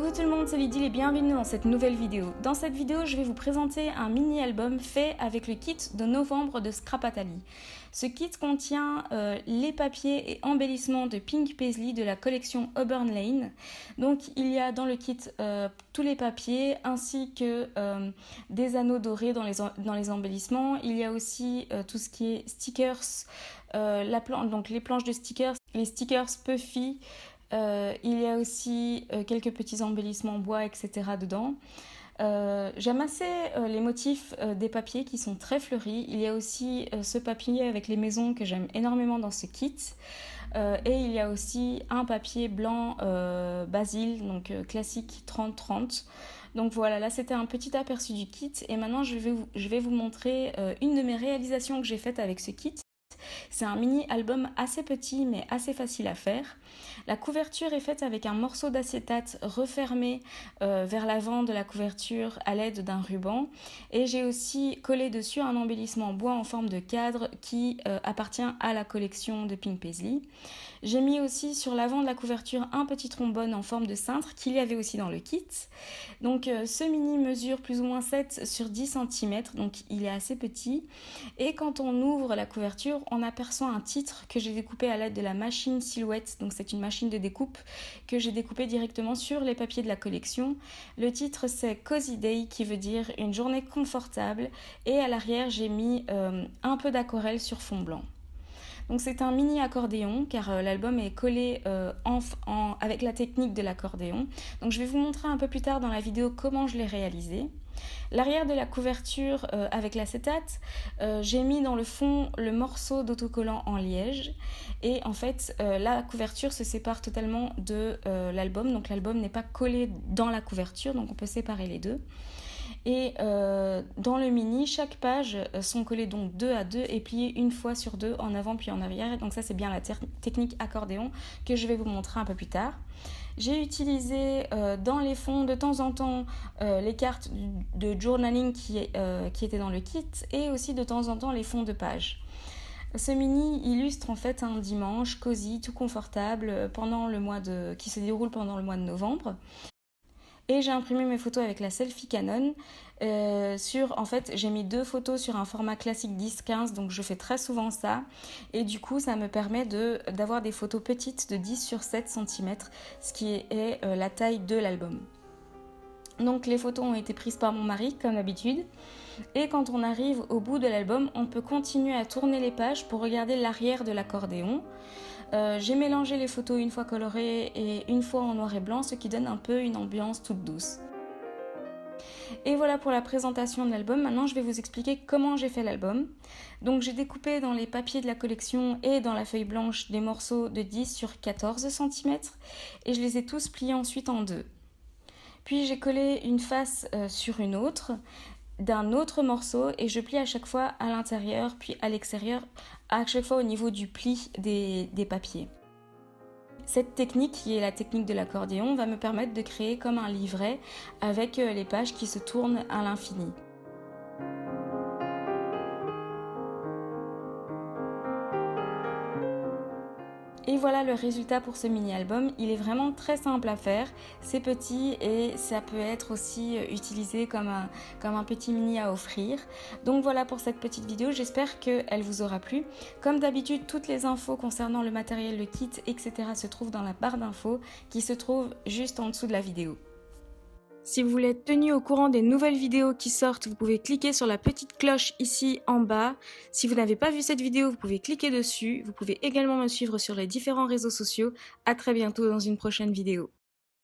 Coucou tout le monde, c'est Lydie et bienvenue dans cette nouvelle vidéo. Dans cette vidéo, je vais vous présenter un mini-album fait avec le kit de novembre de Scrapataly. Ce kit contient les papiers et embellissements de Pink Paisley de la collection Auburn Lane. Donc il y a dans le kit tous les papiers ainsi que des anneaux dorés dans les embellissements. Il y a aussi tout ce qui est stickers, donc les planches de stickers, les stickers puffy. Il y a aussi quelques petits embellissements en bois, etc. dedans. J'aime assez les motifs des papiers qui sont très fleuris. Il y a aussi ce papier avec les maisons que j'aime énormément dans ce kit. Et il y a aussi un papier blanc basil, donc classique 30-30. Donc voilà, là c'était un petit aperçu du kit. Et maintenant je vais vous montrer une de mes réalisations que j'ai faites avec ce kit. C'est un mini-album assez petit mais assez facile à faire. La couverture est faite avec un morceau d'acétate refermé vers l'avant de la couverture à l'aide d'un ruban. Et j'ai aussi collé dessus un embellissement en bois en forme de cadre qui appartient à la collection de Pink Paisley. J'ai mis aussi sur l'avant de la couverture un petit trombone en forme de cintre qu'il y avait aussi dans le kit. Donc ce mini mesure plus ou moins 7 sur 10 cm, donc il est assez petit. Et quand on ouvre la couverture, on aperçoit un titre que j'ai découpé à l'aide de la machine Silhouette. Donc c'est une machine de découpe que j'ai découpé directement sur les papiers de la collection. Le titre c'est Cozy Day qui veut dire une journée confortable. Et à l'arrière j'ai mis un peu d'aquarelle sur fond blanc. Donc c'est un mini accordéon car l'album est collé avec la technique de l'accordéon. Donc je vais vous montrer un peu plus tard dans la vidéo comment je l'ai réalisé. L'arrière de la couverture avec l'acétate, j'ai mis dans le fond le morceau d'autocollant en liège. Et en fait, la couverture se sépare totalement de l'album. Donc l'album n'est pas collé dans la couverture, donc on peut séparer les deux. Et dans le mini, chaque page sont collées donc 2 à 2 et pliées une fois sur deux en avant puis en arrière. Et donc ça c'est bien la technique accordéon que je vais vous montrer un peu plus tard. J'ai utilisé dans les fonds de temps en temps les cartes de journaling qui étaient dans le kit et aussi de temps en temps les fonds de page. Ce mini illustre en fait un dimanche cosy, tout confortable qui se déroule pendant le mois de novembre. Et j'ai imprimé mes photos avec la selfie Canon. En fait, j'ai mis 2 photos sur un format classique 10-15, donc je fais très souvent ça. Et du coup, ça me permet d'avoir des photos petites de 10 sur 7 cm, ce qui est la taille de l'album. Donc les photos ont été prises par mon mari, comme d'habitude. Et quand on arrive au bout de l'album, on peut continuer à tourner les pages pour regarder l'arrière de l'accordéon. J'ai mélangé les photos une fois colorées et une fois en noir et blanc, ce qui donne un peu une ambiance toute douce. Et voilà pour la présentation de l'album. Maintenant, je vais vous expliquer comment j'ai fait l'album. Donc, j'ai découpé dans les papiers de la collection et dans la feuille blanche des morceaux de 10 sur 14 cm et je les ai tous pliés ensuite en deux. Puis, j'ai collé une face sur une autre d'un autre morceau et je plie à chaque fois à l'intérieur puis à l'extérieur, à chaque fois au niveau du pli des papiers. Cette technique, qui est la technique de l'accordéon, va me permettre de créer comme un livret avec les pages qui se tournent à l'infini. Et voilà le résultat pour ce mini-album. Il est vraiment très simple à faire, c'est petit et ça peut être aussi utilisé comme un petit mini à offrir. Donc voilà pour cette petite vidéo, j'espère qu'elle vous aura plu. Comme d'habitude, toutes les infos concernant le matériel, le kit, etc. se trouvent dans la barre d'infos qui se trouve juste en dessous de la vidéo. Si vous voulez être tenu au courant des nouvelles vidéos qui sortent, vous pouvez cliquer sur la petite cloche ici en bas. Si vous n'avez pas vu cette vidéo, vous pouvez cliquer dessus. Vous pouvez également me suivre sur les différents réseaux sociaux. À très bientôt dans une prochaine vidéo.